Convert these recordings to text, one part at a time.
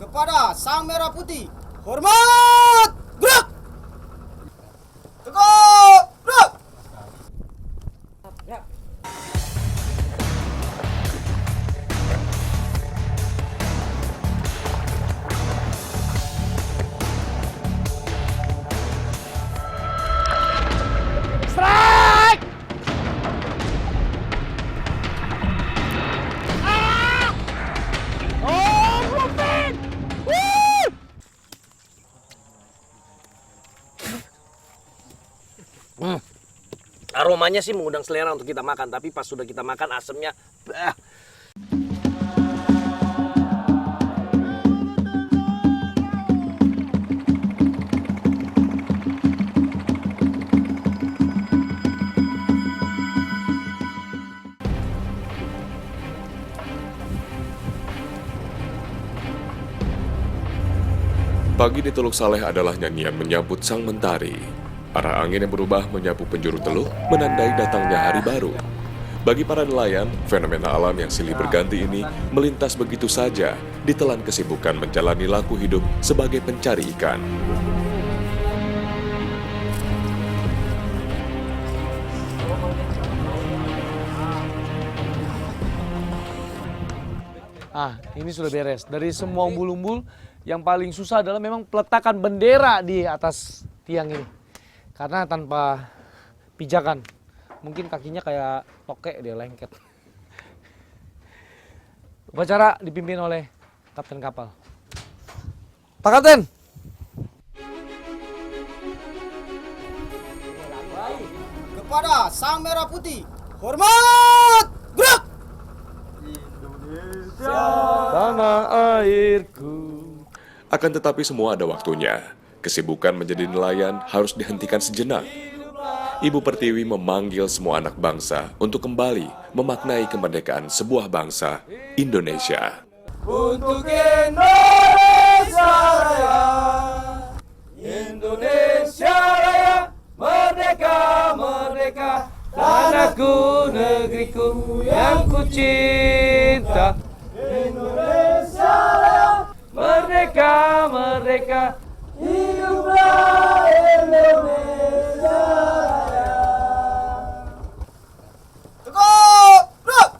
Kepada Sang Merah Putih, hormat! Gerak! Tegak! Gerak! Strike! Ah! Oh, Rufin! Woo! Aromanya sih mengundang selera untuk kita makan, tapi pas sudah kita makan asemnya, bah. Pagi di Teluk Saleh adalah nyanyian menyambut sang mentari. Arah angin yang berubah menyapu penjuru teluk, menandai datangnya hari baru. Bagi para nelayan, fenomena alam yang silih berganti ini melintas begitu saja, ditelan kesibukan menjalani laku hidup sebagai pencari ikan. Ini sudah beres. Dari semua umbul-umbul, yang paling susah adalah memang peletakan bendera di atas tiang ini. Karena tanpa pijakan, mungkin kakinya kayak tokek dia lengket. Upacara dipimpin oleh kapten kapal. Pak Kapten! Kepada Sang Merah Putih, hormat! Gerak! Tanah airku. Akan tetapi semua ada waktunya. Kesibukan menjadi nelayan harus dihentikan sejenak. Ibu Pertiwi memanggil semua anak bangsa untuk kembali memaknai kemerdekaan sebuah bangsa, Indonesia. Untuk Indonesia Raya, Indonesia Raya, merdeka, merdeka, Tanahku, negeriku yang ku cinta. Indonesia Raya, Merdeka, merdeka. hiduplah Indonesia Raya. Tegak! Gerak!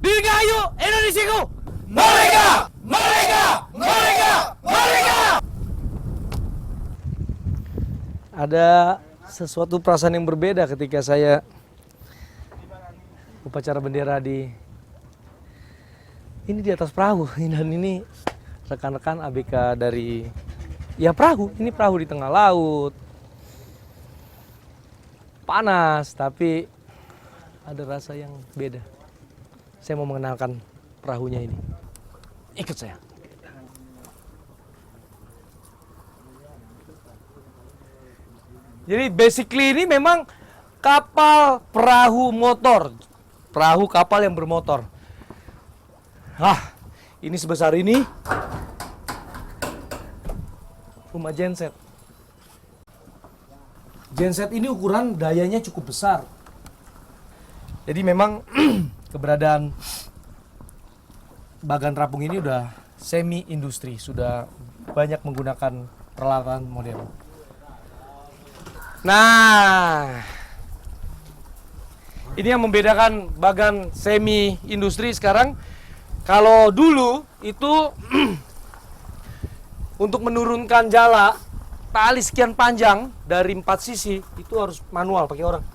Dirgahayu Indonesiaku. Merdeka! Merdeka! Merdeka! Merdeka! Ada sesuatu perasaan yang berbeda ketika saya upacara bendera di atas perahu. Dan ini rekan-rekan ABK dari perahu. Ini perahu di tengah laut. Panas, tapi ada rasa yang beda. Saya mau mengenalkan perahunya ini. Ikut saya. Jadi basically ini memang kapal perahu motor. Perahu kapal yang bermotor. Ini sebesar ini. Rumah genset. Genset ini ukuran dayanya cukup besar. Jadi memang keberadaan Bagan Terapung ini udah semi industri, sudah banyak menggunakan peralatan modern. Nah, ini yang membedakan Bagan semi industri sekarang. Kalau dulu itu untuk menurunkan jala tali sekian panjang dari 4 sisi itu harus manual pakai orang.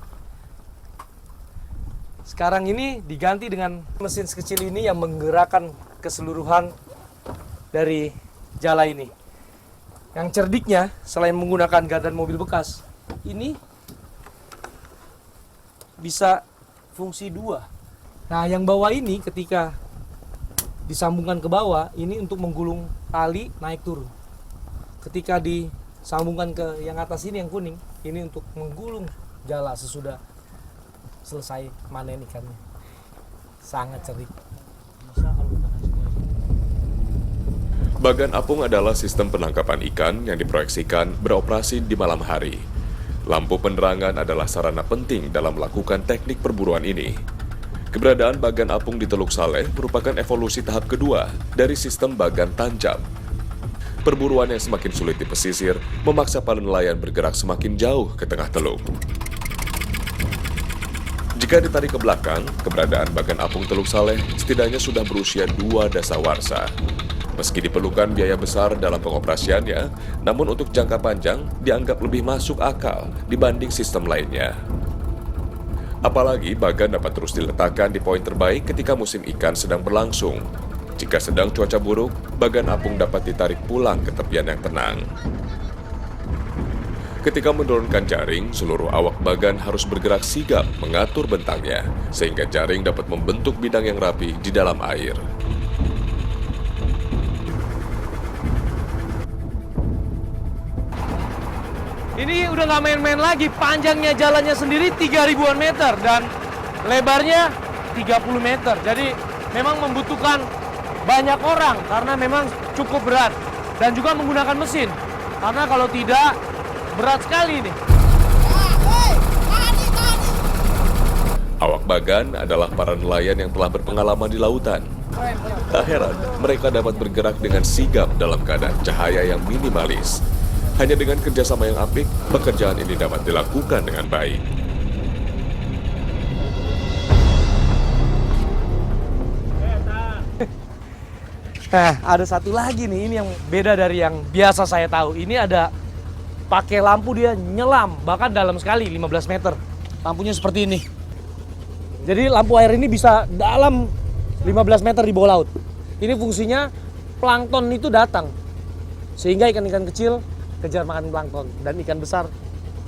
Sekarang ini diganti dengan mesin sekecil ini yang menggerakkan keseluruhan dari jala ini. Yang cerdiknya selain menggunakan gardan mobil bekas, ini bisa fungsi 2. Nah, yang bawah ini ketika disambungkan ke bawah, ini untuk menggulung tali naik turun. Ketika disambungkan ke yang atas ini yang kuning, ini untuk menggulung jala sesudah selesai manen ikannya. Sangat cerdik. Bagan apung adalah sistem penangkapan ikan yang diproyeksikan beroperasi di malam hari. Lampu penerangan adalah sarana penting dalam melakukan teknik perburuan ini. Keberadaan bagan apung di Teluk Saleh merupakan evolusi tahap kedua dari sistem bagan tancap. Perburuan yang semakin sulit di pesisir memaksa para nelayan bergerak semakin jauh ke tengah teluk. Jika ditarik ke belakang, keberadaan bagan apung Teluk Saleh setidaknya sudah berusia 2 dasawarsa. Meski diperlukan biaya besar dalam pengoperasiannya, namun untuk jangka panjang dianggap lebih masuk akal dibanding sistem lainnya. Apalagi bagan dapat terus diletakkan di poin terbaik ketika musim ikan sedang berlangsung. Jika sedang cuaca buruk, bagan apung dapat ditarik pulang ke tepian yang tenang. Ketika menurunkan jaring, seluruh awak bagan harus bergerak sigap mengatur bentangnya, sehingga jaring dapat membentuk bidang yang rapi di dalam air. Ini udah nggak main-main lagi, panjangnya jalannya sendiri 3.000-an meter dan lebarnya 30 meter. Jadi memang membutuhkan banyak orang karena memang cukup berat dan juga menggunakan mesin. Karena kalau tidak, berat sekali nih. Awak bagan adalah para nelayan yang telah berpengalaman di lautan. Tak heran, mereka dapat bergerak dengan sigap dalam keadaan cahaya yang minimalis. Hanya dengan kerjasama yang apik, pekerjaan ini dapat dilakukan dengan baik. Nah, ada satu lagi nih, ini yang beda dari yang biasa saya tahu. Ini ada pakai lampu, dia nyelam, bahkan dalam sekali 15 meter. Lampunya seperti ini. Jadi lampu air ini bisa dalam 15 meter di bawah laut. Ini fungsinya plankton itu datang. Sehingga ikan-ikan kecil kejar makan plankton dan ikan besar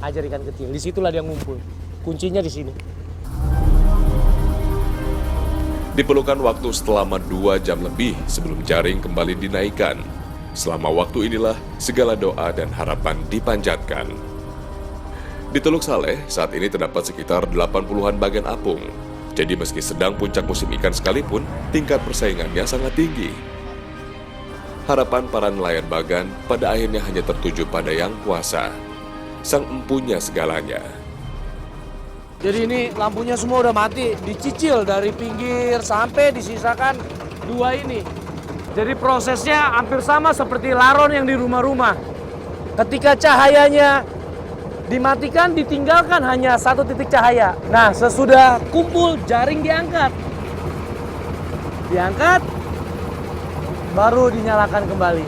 ajar ikan kecil. Disitulah dia ngumpul. Kuncinya di sini. Diperlukan waktu selama 2 jam lebih sebelum jaring kembali dinaikkan. Selama waktu inilah segala doa dan harapan dipanjatkan. Di Teluk Saleh saat ini terdapat sekitar 80-an bagan apung. Jadi meski sedang puncak musim ikan sekalipun, tingkat persaingannya sangat tinggi. Harapan para nelayan bagan pada akhirnya hanya tertuju pada Yang Kuasa, Sang Empunya segalanya. Jadi ini lampunya semua udah mati, dicicil dari pinggir sampai disisakan 2 ini. Jadi prosesnya hampir sama seperti laron yang di rumah-rumah. Ketika cahayanya dimatikan, ditinggalkan hanya 1 titik cahaya. Nah, sesudah kumpul, jaring diangkat. Diangkat, baru dinyalakan kembali.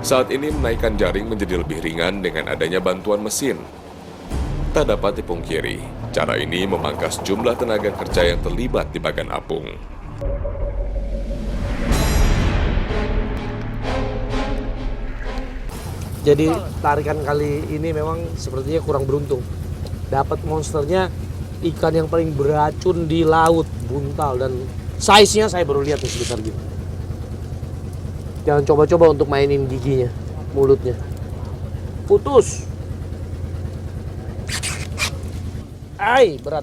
Saat ini menaikkan jaring menjadi lebih ringan dengan adanya bantuan mesin. Tak dapat dipungkiri, cara ini memangkas jumlah tenaga kerja yang terlibat di bagan apung. Jadi tarikan kali ini memang sepertinya kurang beruntung. Dapat monsternya ikan yang paling beracun di laut, buntal, dan size-nya saya baru lihat nih sebesar gitu. Jangan coba-coba untuk mainin giginya, mulutnya. Putus. Ai, berat.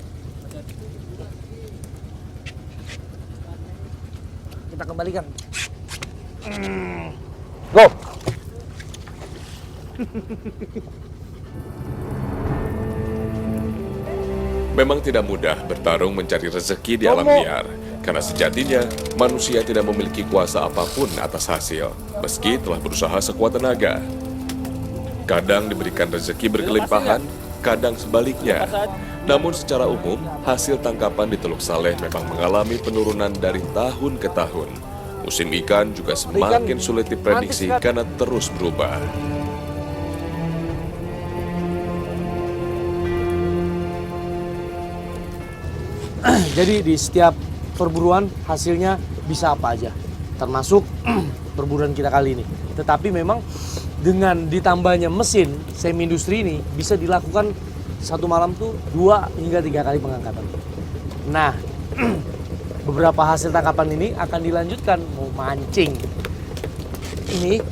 Kita kembalikan. Go. Memang tidak mudah bertarung mencari rezeki di alam liar, karena sejatinya manusia tidak memiliki kuasa apapun atas hasil, meski telah berusaha sekuat tenaga. Kadang diberikan rezeki berkelimpahan, kadang sebaliknya. Namun secara umum, hasil tangkapan di Teluk Saleh memang mengalami penurunan dari tahun ke tahun. Musim ikan juga semakin sulit diprediksi karena terus berubah. Jadi di setiap perburuan hasilnya bisa apa aja, termasuk perburuan kita kali ini. Tetapi memang dengan ditambahnya mesin semi industri ini bisa dilakukan satu malam tuh 2 hingga 3 kali pengangkatan. Nah, beberapa hasil tangkapan ini akan dilanjutkan mau mancing. Ini